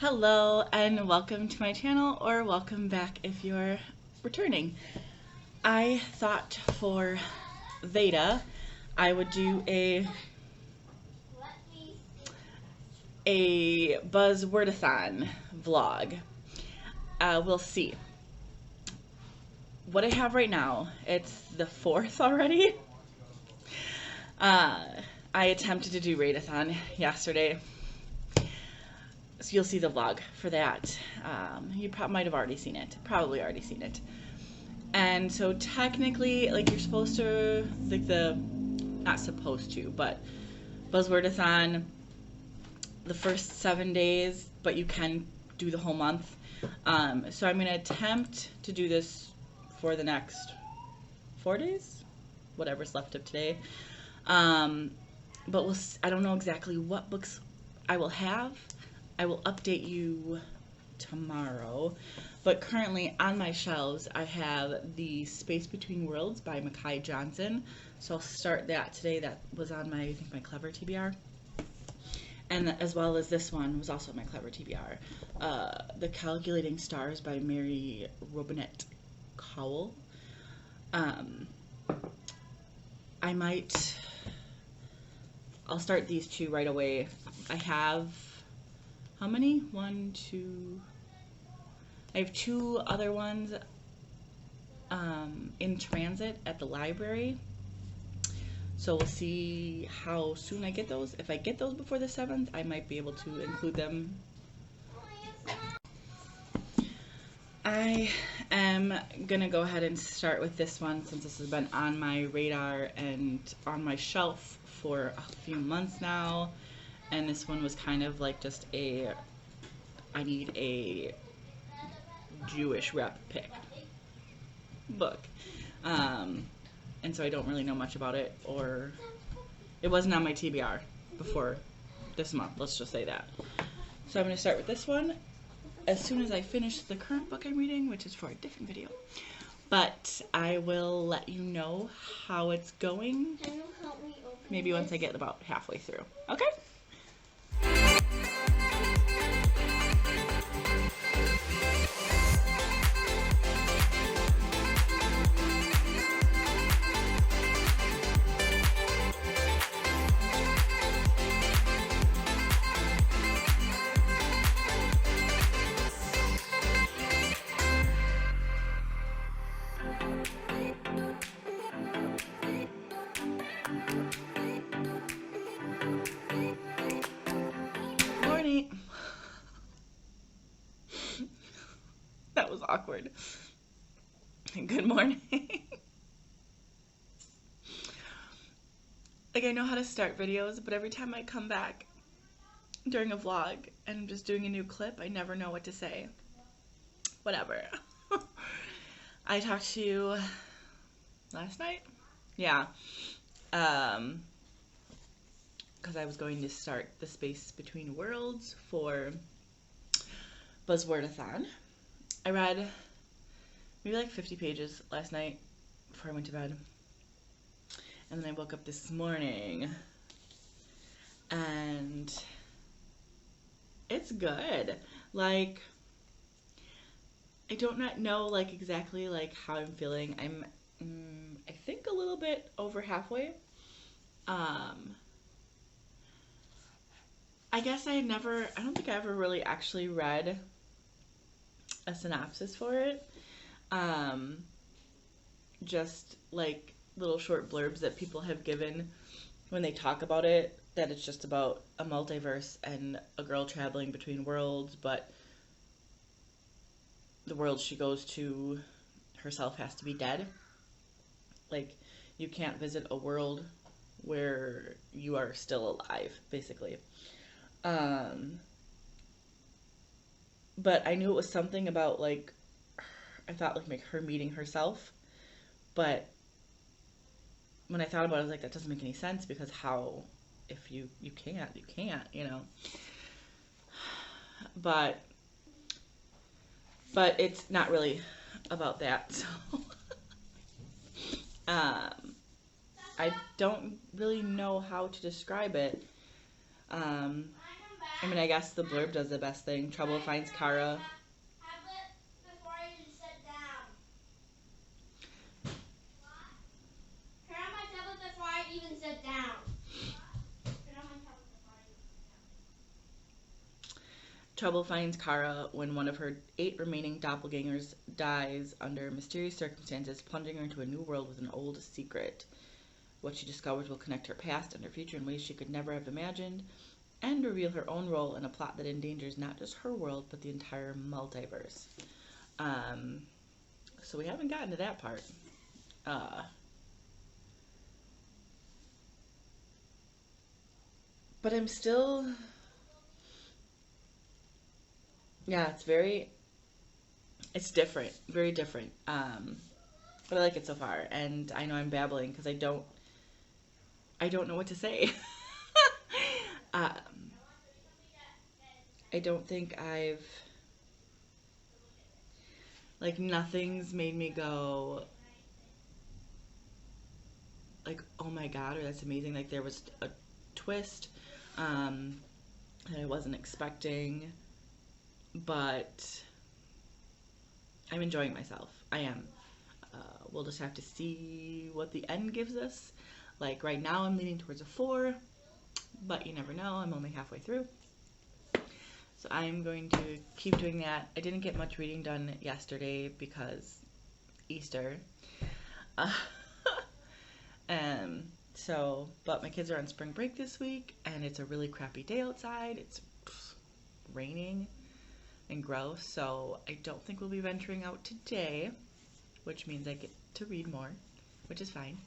Hello and welcome to my channel, or welcome back if you're returning. I thought for Veda I would do a Buzzwordathon vlog. We'll see. What I have right now, it's the 4th already. I attempted to do Readathon yesterday. So you'll see the vlog for that. You might have already seen it. Probably already seen it. And so technically, like, you're supposed to, like, not supposed to, but Buzzwordathon the first 7 days, but you can do the whole month. So I'm going to attempt to do this for the next 4 days, whatever's left of today. But I don't know exactly what books I will have. I will update you tomorrow, but currently on my shelves I have the Space Between Worlds by Mackay Johnson, so I'll start that today. That was on my, I think, my Clever TBR, and as well as this one was also my Clever TBR, The Calculating Stars by Mary Robinette Cowell. I'll start these two right away. I have, how many? 1, 2, I have 2 other ones in transit at the library. So we'll see how soon I get those. If I get those before the 7th, I might be able to include them. I am gonna go ahead and start with this one since this has been on my radar and on my shelf for a few months now. And this one was kind of like just I need a Jewish rep pick book. And so I don't really know much about it, or it wasn't on my TBR before this month, let's just say that. So I'm going to start with this one as soon as I finish the current book I'm reading, which is for a different video. But I will let you know how it's going, maybe once I get about halfway through. Okay? That was awkward. Good morning. Like, I know how to start videos, but every time I come back during a vlog and I'm just doing a new clip, I never know what to say. Whatever. I talked to you last night? Yeah. Because I was going to start the Space Between Worlds for Buzzwordathon. I read maybe like 50 pages last night before I went to bed. And then I woke up this morning and it's good. Like, I don't know like exactly like how I'm feeling. I'm I think a little bit over halfway. I guess I don't think I ever really actually read a synopsis for it. Just like little short blurbs that people have given when they talk about it, that it's just about a multiverse and a girl traveling between worlds, but the world she goes to herself has to be dead. Like, you can't visit a world where you are still alive, basically. But I knew it was something about, like, I thought like her meeting herself, but when I thought about it, I was like, that doesn't make any sense, because how, if you can't, you know. But it's not really about that, so I don't really know how to describe it. I mean, I guess the blurb does the best thing. Trouble finds Kara. Trouble finds Kara when one of her 8 remaining doppelgangers dies under mysterious circumstances, plunging her into a new world with an old secret. What she discovers will connect her past and her future in ways she could never have imagined, and reveal her own role in a plot that endangers not just her world, but the entire multiverse. So we haven't gotten to that part. But I'm still... Yeah, it's different, very different. But I like it so far, and I know I'm babbling because I don't know what to say. I don't think nothing's made me go like, oh my god, or that's amazing. Like, there was a twist that I wasn't expecting, but I'm enjoying myself. I am. We'll just have to see what the end gives us. Like, right now I'm leaning towards a 4, but you never know. I'm only halfway through. So I'm going to keep doing that. I didn't get much reading done yesterday because Easter. But my kids are on spring break this week, and it's a really crappy day outside. It's raining and gross, so I don't think we'll be venturing out today, which means I get to read more, which is fine.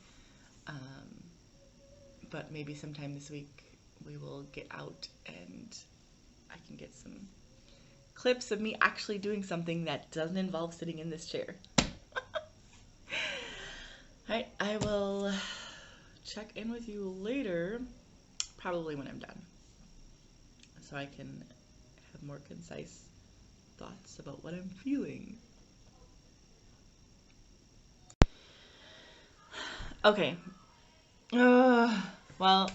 But maybe sometime this week we will get out and I can get some clips of me actually doing something that doesn't involve sitting in this chair. Alright, I will check in with you later, probably when I'm done, so I can have more concise thoughts about what I'm feeling. Okay. Well,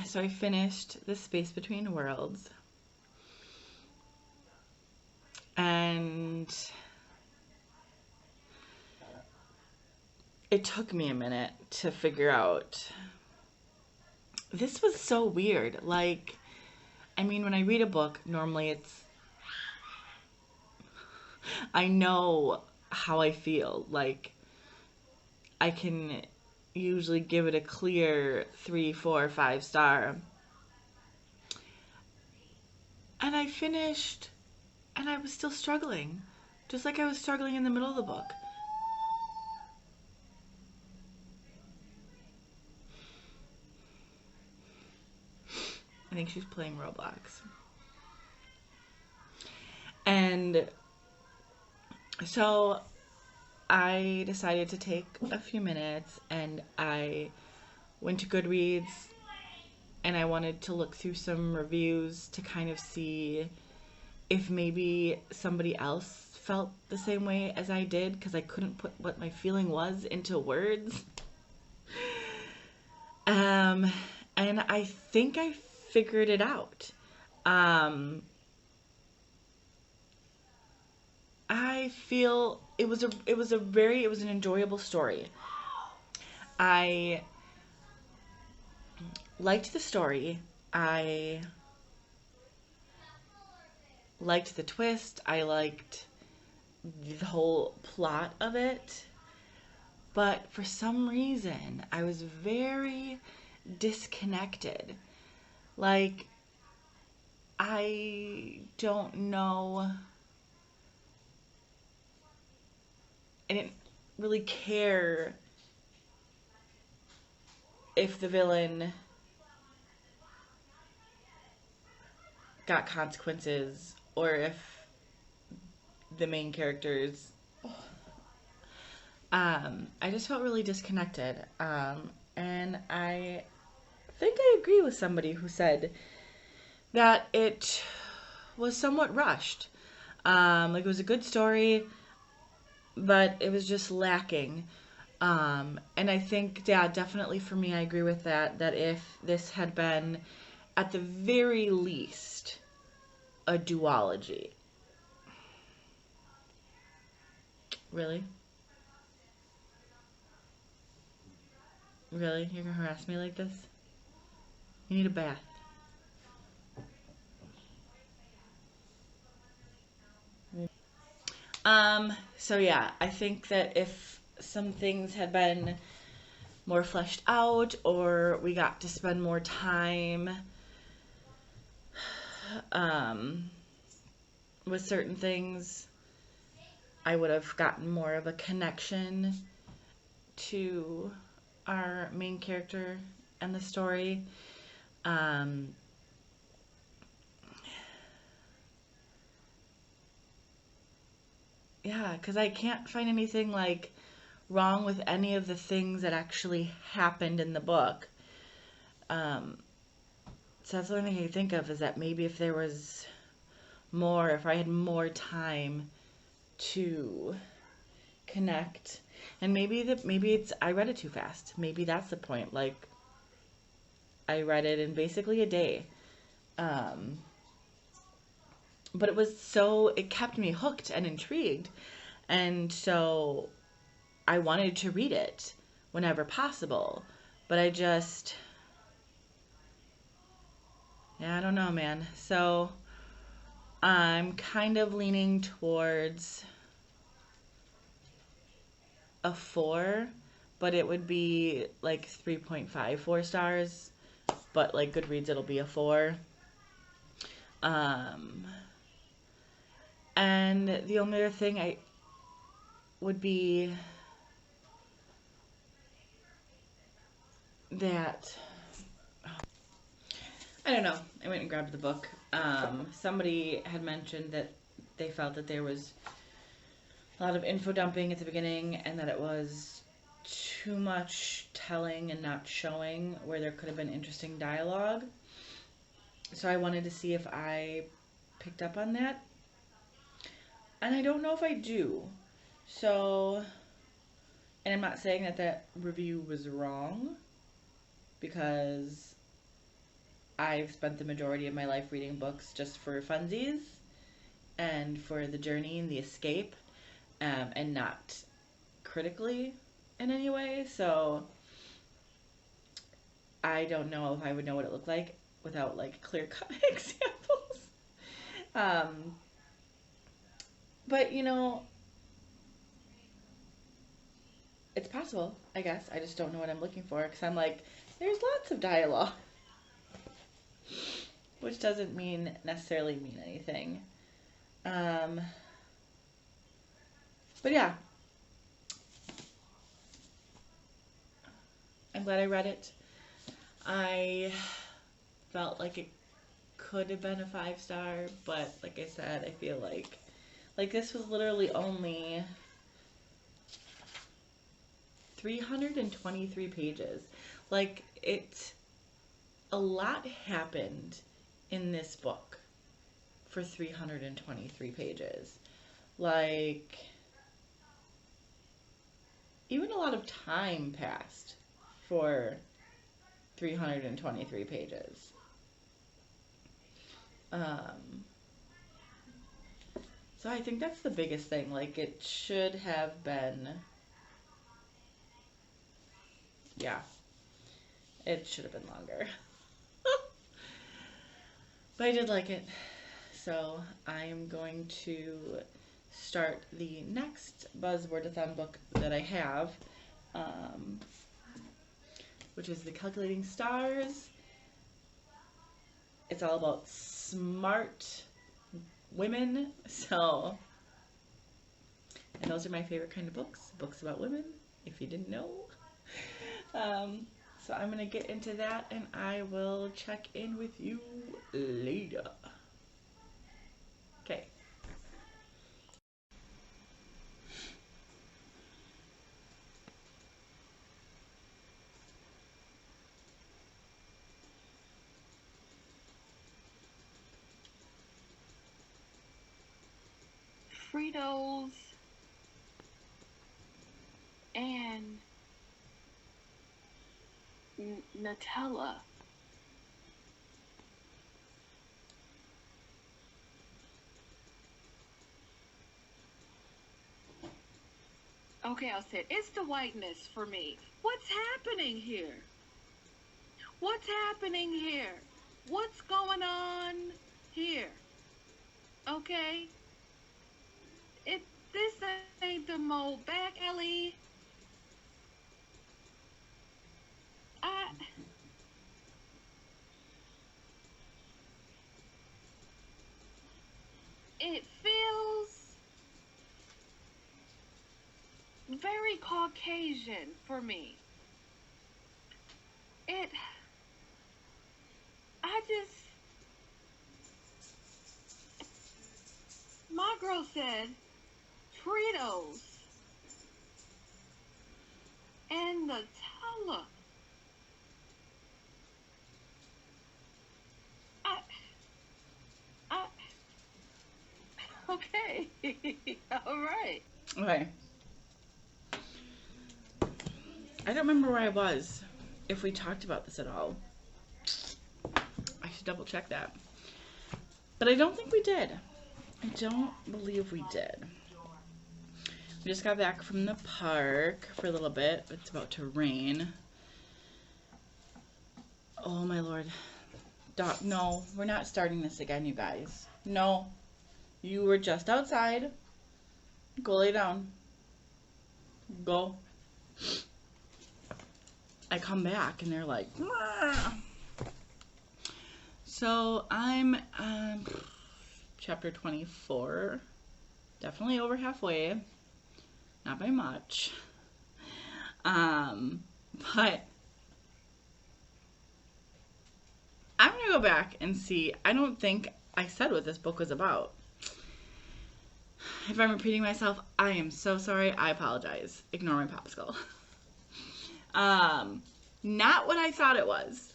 so I finished The Space Between Worlds, and it took me a minute to figure out. This was so weird. Like, I mean, when I read a book, normally I know how I feel. Like, I can usually give it a clear 3, 4, 5 star. And I finished, and I was still struggling. Just like I was struggling in the middle of the book. I think she's playing Roblox. And so I decided to take a few minutes, and I went to Goodreads, and I wanted to look through some reviews to kind of see if maybe somebody else felt the same way as I did, because I couldn't put what my feeling was into words. And I think I figured it out. I feel it was an enjoyable story. I liked the story. I liked the twist. I liked the whole plot of it. But for some reason, I was very disconnected. Like, I don't know. I didn't really care if the villain got consequences or if the main characters... I just felt really disconnected. And I think I agree with somebody who said that it was somewhat rushed. Like, it was a good story, but it was just lacking. And I think, yeah, definitely for me, I agree with that, that if this had been, at the very least, a duology. Really? Really? You're gonna harass me like this? You need a bath. So yeah, I think that if some things had been more fleshed out or we got to spend more time um, with certain things, I would have gotten more of a connection to our main character and the story. Um, yeah, because I can't find anything like wrong with any of the things that actually happened in the book. Um, so that's the only thing I think of, is that maybe if there was more, if I had more time to connect, and maybe it's I read it too fast. Maybe that's the point. Like, I read it in basically a day. Um, but it kept me hooked and intrigued. And so I wanted to read it whenever possible. But yeah, I don't know, man. So I'm kind of leaning towards a 4, but it would be like 3.54 stars. But like Goodreads, it'll be a 4. Um, and the only other thing I would be that, I don't know. I went and grabbed the book. Somebody had mentioned that they felt that there was a lot of info dumping at the beginning and that it was too much telling and not showing where there could have been interesting dialogue. So I wanted to see if I picked up on that. And I don't know if I do. So, and I'm not saying that that review was wrong, because I've spent the majority of my life reading books just for funsies and for the journey and the escape, and not critically in any way. So I don't know if I would know what it looked like without like clear cut examples. Um, but it's possible, I guess. I just don't know what I'm looking for, because I'm like, there's lots of dialogue, which doesn't necessarily mean anything. Um, but yeah, I'm glad I read it. I felt like it could have been a 5-star, but like I said, I feel like this was literally only 323 pages. Like, a lot happened in this book for 323 pages. Like, even a lot of time passed for 323 pages. So I think that's the biggest thing. Like, it should have been, yeah, it should have been longer. But I did like it. So I am going to start the next Buzzwordathon book that I have, um, which is the Calculating Stars. It's all about smart women. So, and those are my favorite kind of books about women, if you didn't know. So I'm going to get into that, and I will check in with you later. Okay. Fritos. and Nutella. Okay, I said, it's the whiteness for me. What's happening here? What's happening here? What's going on here? Okay? This ain't the mold back, Ellie. It feels very Caucasian for me. My girl said Fritos and Nutella. Okay. All right. Okay. I don't remember where I was, if we talked about this at all. I should double check that. But I don't think we did. I don't believe we did. We just got back from the park for a little bit. It's about to rain. Oh my lord. No, we're not starting this again, you guys. No. You were just outside. Go lay down. Go. I come back and they're like, "Mwah." So I'm chapter 24. Definitely over halfway. Not by much. But I'm gonna go back and see. I don't think I said what this book was about. If I'm repeating myself, I am so sorry. I apologize. Ignore my popsicle. Not what I thought it was.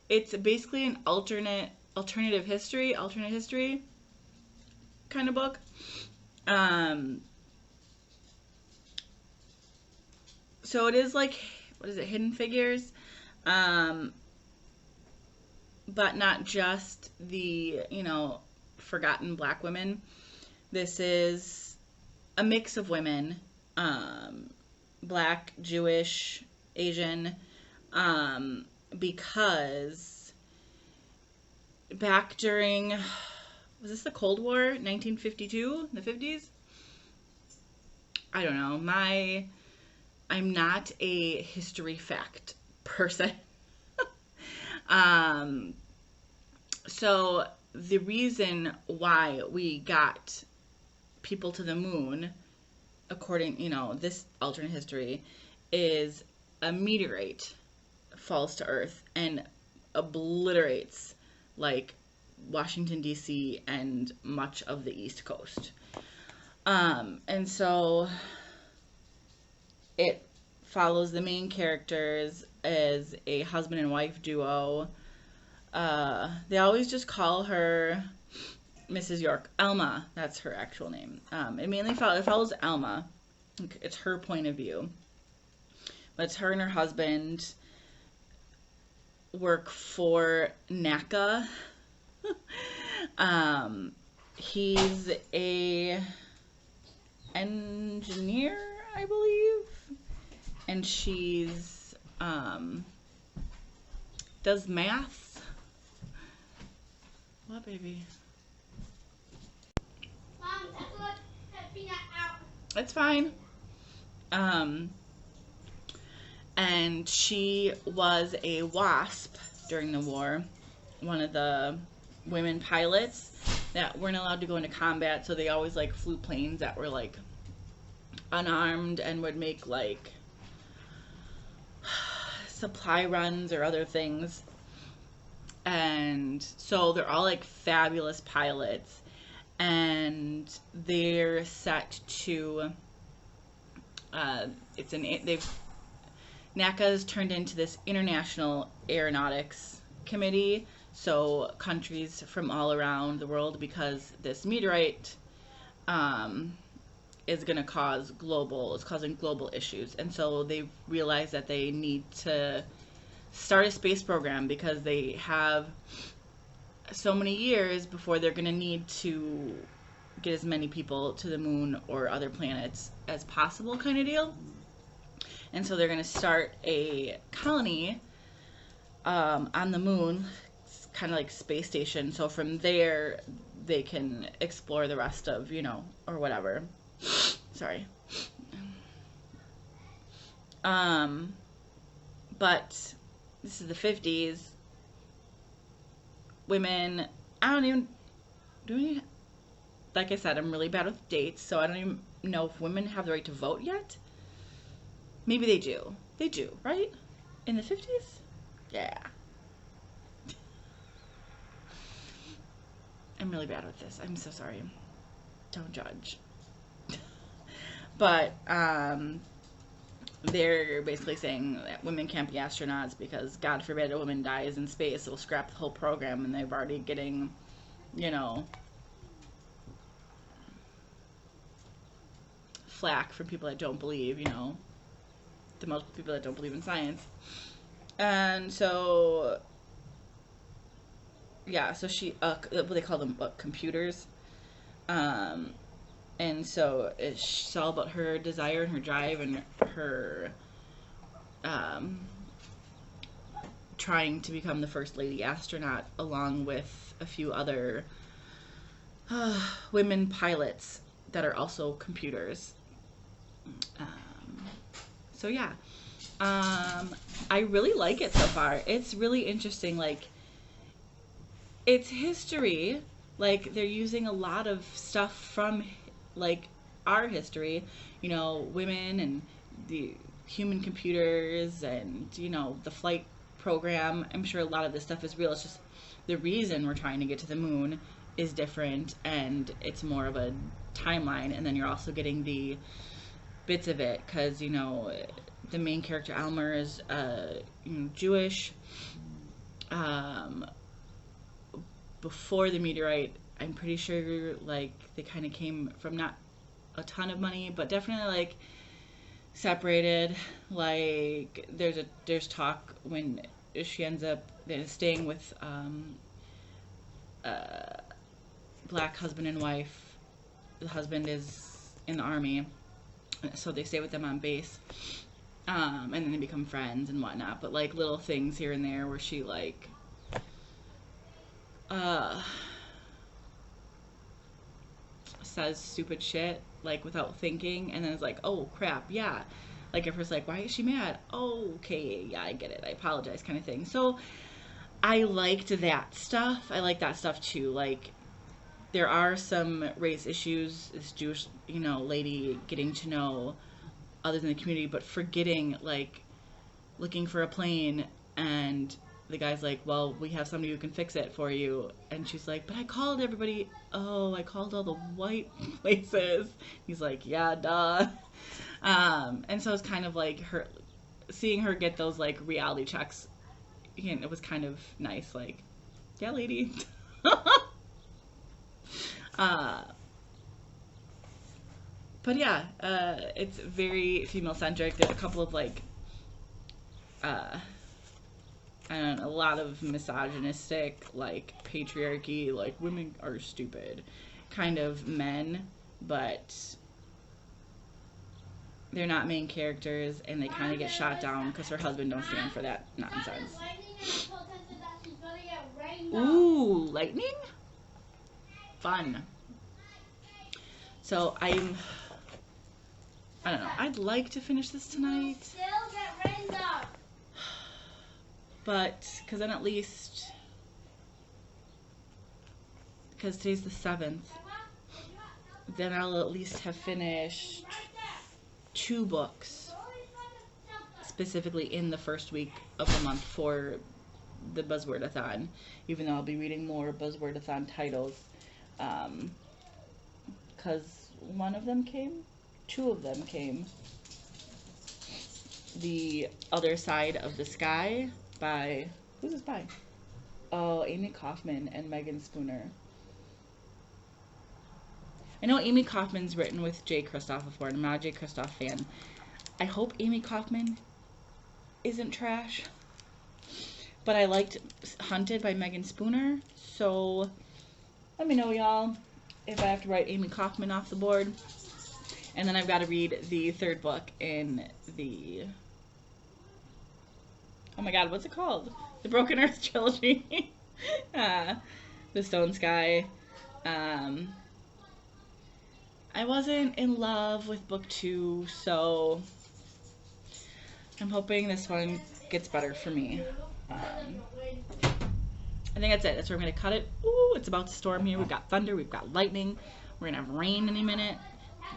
It's basically an alternate history kind of book. So it is like, what is it, Hidden Figures? But not just the, forgotten black women. This is a mix of women, black, Jewish, Asian, because back during, was this the Cold War, 1952, the 50s? I don't know. I'm not a history fact person. So the reason why we got people to the moon, according, this alternate history, is a meteorite falls to Earth and obliterates like Washington D.C. and much of the East Coast. And so it follows the main characters as a husband and wife duo. They always just call her Mrs. York. Elma, that's her actual name. It mainly follows Elma. It's her point of view. But it's her and her husband work for NACA. He's a engineer, I believe. And she's does math. What, baby? Mom, that's what that peanut out. It's fine. And she was a WASP during the war, one of the women pilots that weren't allowed to go into combat, so they always like flew planes that were like unarmed and would make like supply runs or other things. And so they're all like fabulous pilots, and they're set to NACA's turned into this international aeronautics committee, so countries from all around the world, because this meteorite is going to cause it's causing global issues. And so they realize that they need to start a space program because they have so many years before they're going to need to get as many people to the moon or other planets as possible, kind of deal. And so they're going to start a colony on the moon, kind of like space station. So from there, they can explore the rest of, or whatever. Sorry. But this is the 50s. Women, like I said, I'm really bad with dates, so I don't even know if women have the right to vote yet. Maybe they do. They do, right? In the 50s? Yeah. I'm really bad with this. I'm so sorry. Don't judge. But they're basically saying that women can't be astronauts because, God forbid, a woman dies in space. It'll scrap the whole program, and they're already getting, flack from people that don't believe, the most people that don't believe in science. And so, yeah, so she, what they call them, computers. And so it's all about her desire and her drive and her trying to become the first lady astronaut, along with a few other women pilots that are also computers. So yeah, I really like it so far. It's really interesting. Like, it's history. Like, they're using a lot of stuff from, like, our history, women and the human computers and, the flight program. I'm sure a lot of this stuff is real. It's just the reason we're trying to get to the moon is different, and it's more of a timeline. And then you're also getting the bits of it because, the main character, Elmer, is Jewish. Before the meteorite, I'm pretty sure, like, they kind of came from not a ton of money, but definitely, like, separated. Like, there's talk when she ends up staying with black husband and wife. The husband is in the army, so they stay with them on base, and then they become friends and whatnot. But, like, little things here and there where she, like, says stupid shit, like, without thinking, and then it's like, oh crap, yeah. Like, at first, like, why is she mad? Oh, okay, yeah, I get it, I apologize, kind of thing. So I liked that stuff. I like that stuff too. Like, there are some race issues, this Jewish, lady getting to know others in the community, but forgetting, like, looking for a plane, and the guy's like, well, we have somebody who can fix it for you. And she's like, but I called everybody. Oh, I called all the white places. He's like, yeah, duh. And so it's kind of like seeing her get those, like, reality checks. It was kind of nice. Like, yeah, lady. But yeah, it's very female centric. There's a couple of, like, I don't know, a lot of misogynistic, like, patriarchy, like, women are stupid kind of men, but they're not main characters, and they kind of get shot down because her husband don't stand for that nonsense. Ooh, lightning? Fun. So I don't know, I'd like to finish this tonight. But, because then at least, because today's the 7th, then I'll at least have finished 2 books, specifically in the first week of the month for the Buzzwordathon, even though I'll be reading more Buzzwordathon titles, because 2 of them came. The Other Side of the Sky by, who's this by? Oh, Amy Kaufman and Megan Spooner. I know Amy Kaufman's written with Jay Kristoff before, and I'm not a Jay Kristoff fan. I hope Amy Kaufman isn't trash. But I liked Hunted by Megan Spooner, so let me know, y'all, if I have to write Amy Kaufman off the board. And then I've got to read the third book in the... Oh my god, what's it called? The Broken Earth Trilogy. The Stone Sky. I wasn't in love with book 2, so I'm hoping this one gets better for me. I think that's it. That's where I'm going to cut it. Ooh, it's about to storm here. We've got thunder. We've got lightning. We're going to have rain any minute.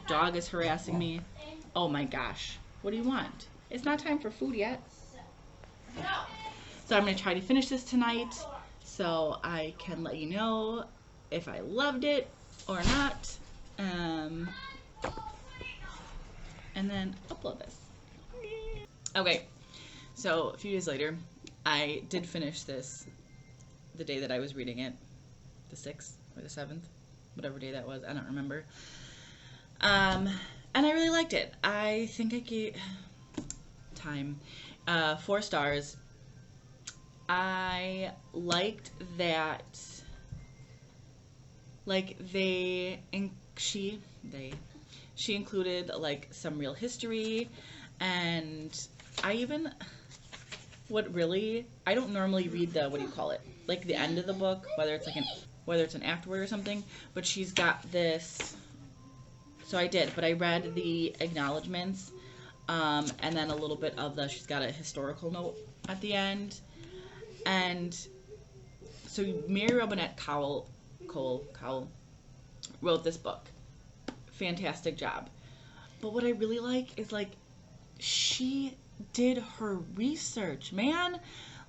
Dog is harassing me. Oh my gosh. What do you want? It's not time for food yet. So I'm going to try to finish this tonight so I can let you know if I loved it or not. And then upload this. Okay. So a few days later, I did finish this the day that I was reading it, the 6th or the 7th, whatever day that was, I don't remember. And I really liked it. I think I gave time 4 stars. I liked that, like, she included like some real history, and I don't normally read the, what do you call it, like the end of the book, whether it's an afterword or something, but she's got this, so I did, but I read the acknowledgments, and then a little bit of she's got a historical note at the end, and so Mary Robinette Kowal wrote this book. Fantastic job. But what I really like is, like, she did her research, man.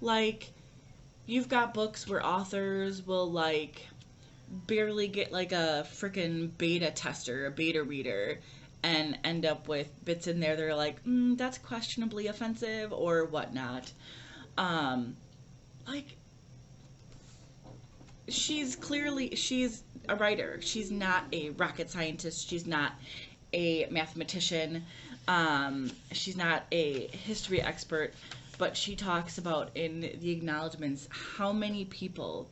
Like, you've got books where authors will, like, barely get, like, a freaking beta tester, a beta reader, and end up with bits in there that are like, that's questionably offensive or whatnot. Like, she's a writer. She's not a rocket scientist. She's not a mathematician. She's not a history expert, but she talks about in the acknowledgments how many people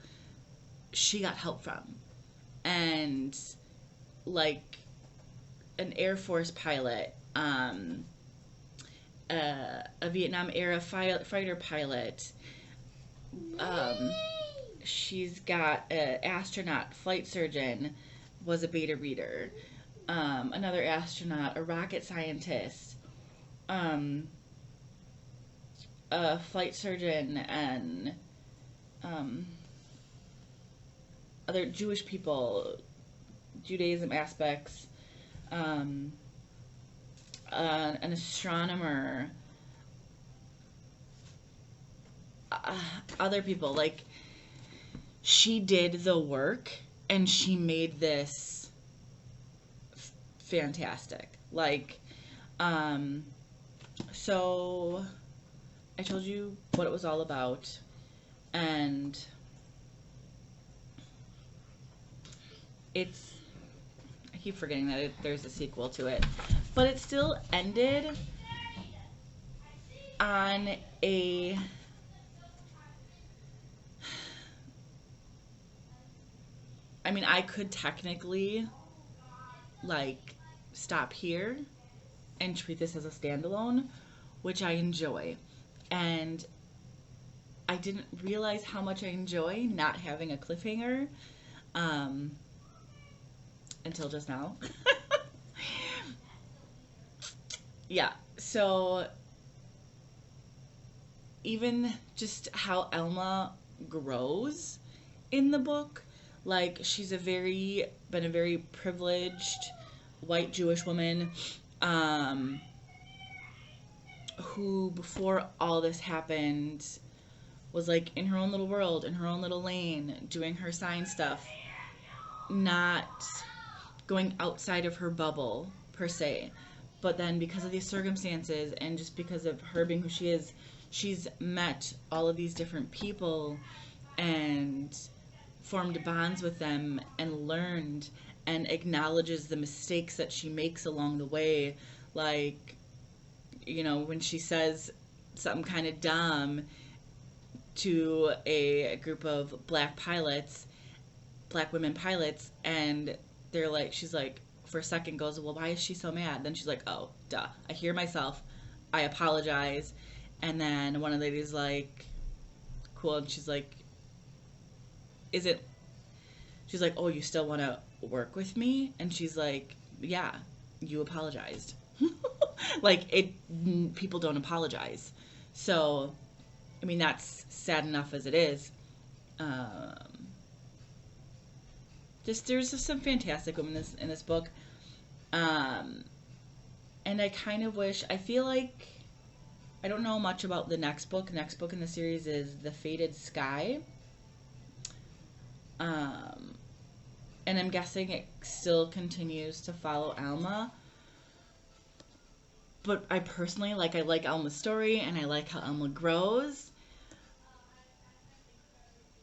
she got help from. And, like, an Air Force pilot, a Vietnam era fighter pilot, she's got an astronaut, flight surgeon, was a beta reader, another astronaut, a rocket scientist, a flight surgeon, and other Jewish people, Judaism aspects, an astronomer, other people. Like, she did the work and she made this fantastic. Like, so I told you what it was all about, and I keep forgetting that there's a sequel to it, but it still ended on a I could technically, like, stop here and treat this as a standalone, which I enjoy. And I didn't realize how much I enjoy not having a cliffhanger until just now. Yeah, so even just how Elma grows in the book, like, she's been a very privileged white Jewish woman who, before all this happened, was, like, in her own little world, in her own little lane, doing her sign stuff, not going outside of her bubble, per se. But then, because of these circumstances, and just because of her being who she is, she's met all of these different people, and formed bonds with them, and learned, and acknowledges the mistakes that she makes along the way. Like, you know, when she says something kind of dumb to a group of black women pilots, and they're like, she's like, for a second goes, well, why is she so mad? Then she's like, oh, duh, I hear myself, I apologize. And then one of the ladies like, cool, and she's like, she's like, oh, you still want to work with me? And she's like, yeah, you apologized. Like, people don't apologize. So, I mean, that's sad enough as it is. There's just some fantastic women in this book. And I kind of wish, I feel like, I don't know much about the next book. The next book in the series is The Faded Sky. And I'm guessing it still continues to follow Alma. But I personally, I like Alma's story, and I like how Alma grows.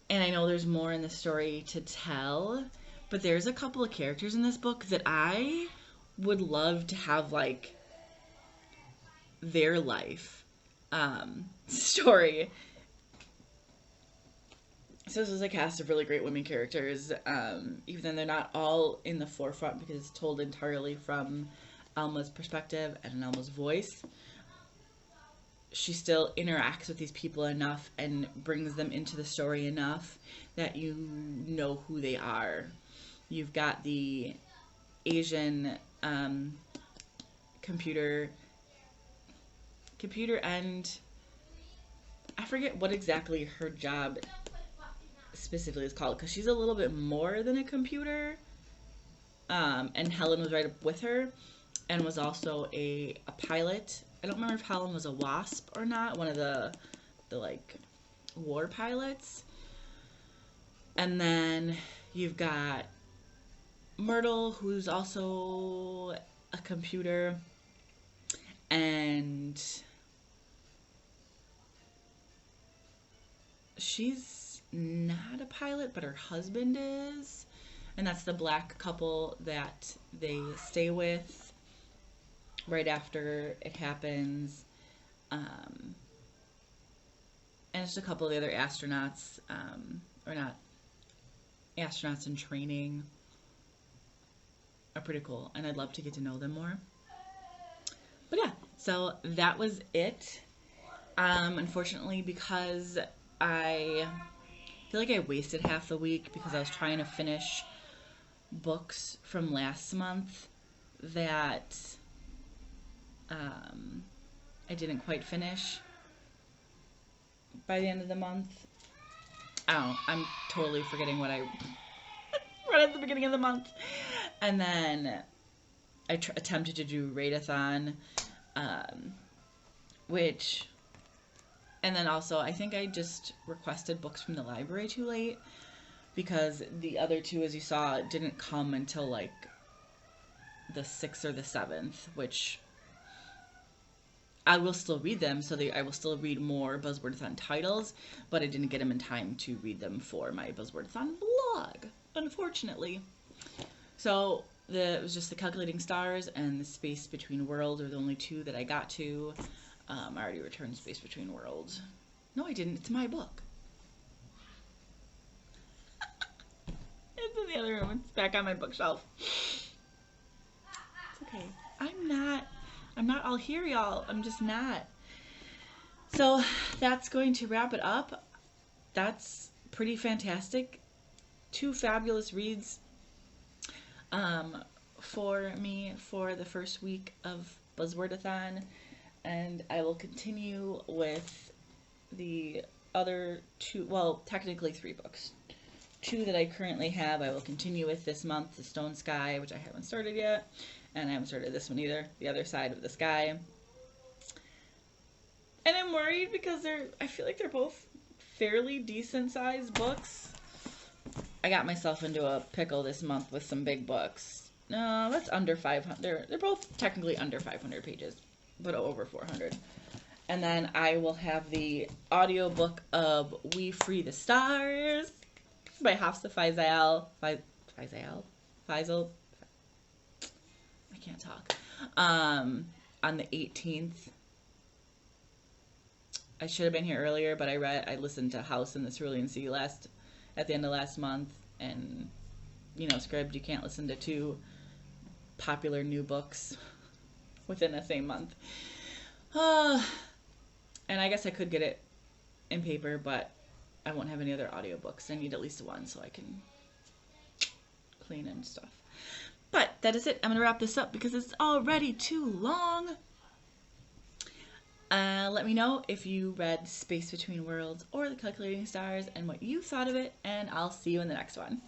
And I know there's more in the story to tell, but there's a couple of characters in this book that I would love to have, like, their life story. So this is a cast of really great women characters, even though they're not all in the forefront because it's told entirely from Alma's perspective and Alma's voice. She still interacts with these people enough and brings them into the story enough that you know who they are. You've got the Asian computer and I forget what exactly her job specifically is called, because she's a little bit more than a computer. And Helen was right up with her and was also a pilot. I don't remember if Helen was a WASP or not, one of the like war pilots. And then you've got Myrtle, who's also a computer, and she's not a pilot, but her husband is, and that's the black couple that they stay with right after it happens. And just a couple of the other astronauts, or not astronauts in training, are pretty cool, and I'd love to get to know them more. But yeah, so that was it. Unfortunately, because I feel like I wasted half the week because I was trying to finish books from last month that I didn't quite finish by the end of the month. I don't know, I'm totally forgetting what I read at the beginning of the month. And then I attempted to do Readathon, and then also I think I just requested books from the library too late, because the other two, as you saw, didn't come until like the 6th or the 7th, which I will still read them, so I will still read more Buzzwordathon titles, but I didn't get them in time to read them for my Buzzwordathon vlog, unfortunately. So it was just the Calculating Stars and the Space Between Worlds are the only two that I got to. I already returned Space Between Worlds. No, I didn't. It's my book. It's in the other room. It's back on my bookshelf. It's okay. I'm not all here, y'all. I'm just not. So that's going to wrap it up. That's pretty fantastic. 2 fabulous reads for me for the first week of Buzzwordathon, and I will continue with the other 2, well, technically 3 books. 2 that I currently have I will continue with this month, The Stone Sky, which I haven't started yet, and I haven't started this one either, The Other Side of the Sky. And I'm worried because I feel like they're both fairly decent sized books. I got myself into a pickle this month with some big books. No, that's under 500. They're both technically under 500 pages, but over 400. And then I will have the audiobook of We Free the Stars by Hafsa Faizal. Faisal, I can't talk, on the 18th. I should have been here earlier, but I listened to House in the Cerulean Sea at the end of last month, and, you know, Scribd, you can't listen to 2 popular new books within the same month. And I guess I could get it in paper, but I won't have any other audiobooks. I need at least 1 so I can clean and stuff. But that is it. I'm going to wrap this up because it's already too long. Let me know if you read Space Between Worlds or The Calculating Stars and what you thought of it, and I'll see you in the next one.